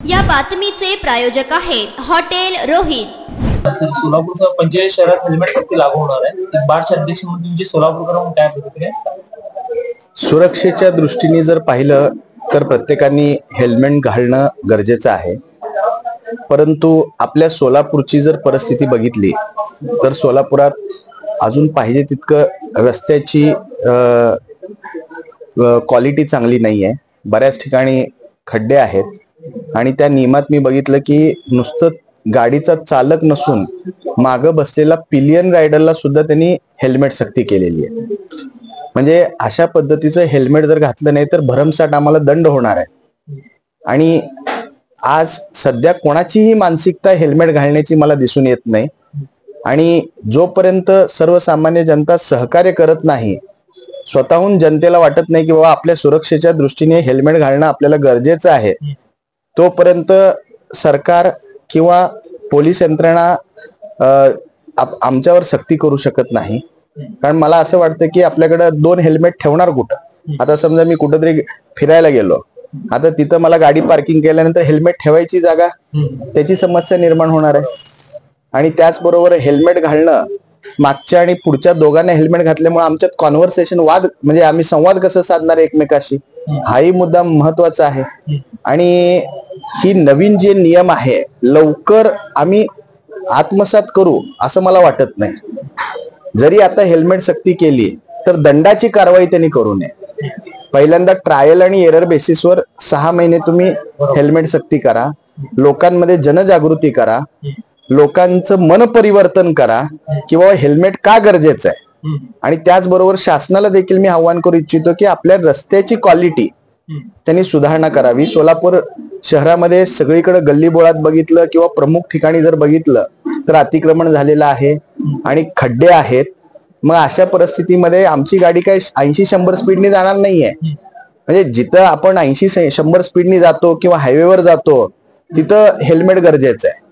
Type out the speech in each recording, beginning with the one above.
या बातमीचे प्रायोजक आहेत हॉटेल रोहित। सोलापूरसह 45 शहरात हेल्मेट सक्ती लागू होणार आहे। बारच्या अध्यक्ष म्हणून तुमची सोलापूरकरांना काय प्रतिक्रिया? सुरक्षेच्या दृष्टीने जर पाहिलं तर प्रत्येकाने हेल्मेट घालणं गरजेचं आहे, परंतु आपल्या सोलापूरची जर परिस्थिती बघितली तर सोलापुरात अजून पाहिजे तितकं रस्त्याची क्वालिटी चांगली नाहीये। बऱ्याच ठिकाणी खड्डे आहेत आणि त्या नियमात मी बघितलं की नुसतं गाडीचा चालक नसून मागं बसलेला पिलियन रायडरला सुद्धा त्यांनी हेल्मेट सक्ती केलेली आहे। म्हणजे अशा पद्धतीचं हेल्मेट जर घातलं नाही तर भरमसाठ आम्हाला दंड होणार आहे। आणि आज सध्या कोणाचीही मानसिकता हेल्मेट घालण्याची मला दिसून येत नाही आणि जोपर्यंत सर्वसामान्य जनता सहकार्य करत नाही, स्वतःहून जनतेला वाटत नाही की बाबा आपल्या सुरक्षेच्या दृष्टीने हेल्मेट घालणं आपल्याला गरजेचं आहे, तोपर्यंत सरकार किंवा पोलीस यंत्रणा आमच्यावर सक्ती करू शकत नाही। कारण मला असं वाटतं की आपल्याकडे 2 हेल्मेट ठेवणार कुठं? आता समजा मी कुठेतरी फिरायला गेलो, आता तिथं मला गाडी पार्किंग केल्यानंतर हेल्मेट ठेवायची जागा, त्याची समस्या निर्माण होणार आहे। आणि त्याचबरोबर हेल्मेट घालणं, मागच्या आणि पुढच्या दोघांना हेल्मेट घातल्यामुळे आमच्यात कॉन्व्हर्सेशन वाद म्हणजे आम्ही संवाद कसं साधणार एकमेकाशी, हाही मुद्दा महत्वाचा आहे। आणि ही नवीन जे नियम आहे लवकर आम्ही आत्मसात करू असं मला वाटत नाही। जरी आता हेल्मेट सक्ती केली तर दंडाची कारवाई त्यांनी करू नये। पहिल्यांदा ट्रायल आणि एरर बेसिसवर 6 महिने तुम्ही हेल्मेट सक्ती करा, लोकांमध्ये जनजागृती करा, लोकांचं मन परिवर्तन करा की बाबा हेल्मेट का गरजेचं आहे। आणि त्याचबरोबर शासनाला देखील मी आव्हान करू इच्छितो की आपल्या रस्त्याची क्वालिटी त्यांनी सुधारणा करावी। सोलापूर शहरामध्ये सगळीकडे गल्लीबोळात बघितलं किंवा प्रमुख ठिकाणी जर बघितलं तर अतिक्रमण झालेलं आहे आणि खड्डे आहेत। मग अशा परिस्थितीमध्ये आमची गाडी काय 80-100 स्पीडने जाणार नाहीये। म्हणजे जिथं आपण 80-100 स्पीडने जातो किंवा हायवेवर जातो तिथं हेल्मेट गरजेचं आहे।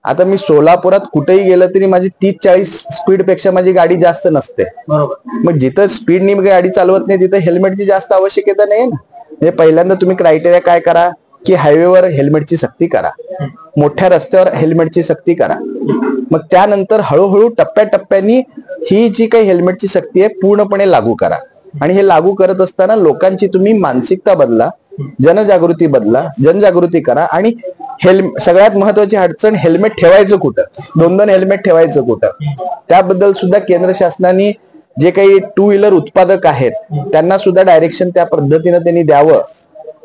आता मी सोलापुरात कुठेही गेलं तरी माझी 30-40 स्पीड पेक्षा माझी गाडी जास्त नसते, बरोबर। मग जिथं स्पीडने गाडी चालवत नाही तिथं हेल्मेटची जास्त आवश्यकता नाही ना। म्हणजे पहिल्यांदा तुम्ही क्रायटेरिया काय करा की हायवेवर हेल्मेटची सक्ती करा, मोठ्या रस्त्यावर हेल्मेटची सक्ती करा, मग त्यानंतर हळूहळू टप्प्याटप्प्यानी ही जी काही हेल्मेटची सक्ती आहे पूर्णपणे लागू करा। आणि हे लागू करत असताना लोकांची तुम्ही मानसिकता बदला, जनजागृती बदला, जनजागृती करा। आणि सगळ्यात महत्वाची अडचण हेल्मेट ठेवायचं कुठं, 2-2 हेल्मेट ठेवायचं कुठं, त्याबद्दल सुद्धा केंद्र शासनाने जे काही 2 व्हीलर उत्पादक आहेत त्यांना सुद्धा डायरेक्शन त्या पद्धतीने त्यांनी द्यावं।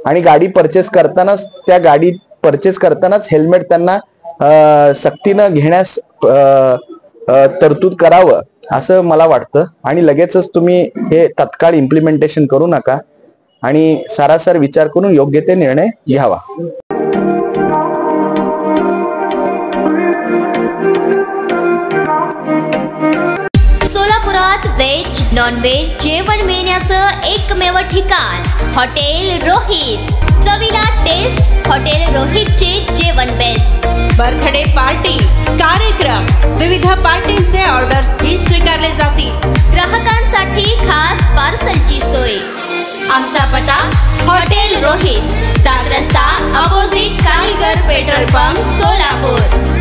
आणि गाडी परचेस करतानाच हेल्मेट त्यांना सक्तीनं घेण्यास तरतूद करावं असं मला वाटतं। आणि लगेचच तुम्ही हे तत्काळ इम्प्लिमेंटेशन करू नका आणि सारासार विचार करून योग्य ते निर्णय घ्यावा। सोलापुरात व्हेज नॉन व्हेज जेवण मिळण्याचं एकमेव ठिकाण हॉटेल रोहित। चवीला टेस्ट, हॉटेल रोहितचे जेवण बेस्ट। बर्थडे पार्टी, कार्यक्रम, विविध पार्टींचे ऑर्डर्स ही स्वीकारले जातील। ग्राहकांसाठी खास पार्सलची सोय। आमचा पत्ता हॉटेल रोहित, 7 रस्ता अपोजिट कारीगर पेट्रोल पंप, सोलापूर।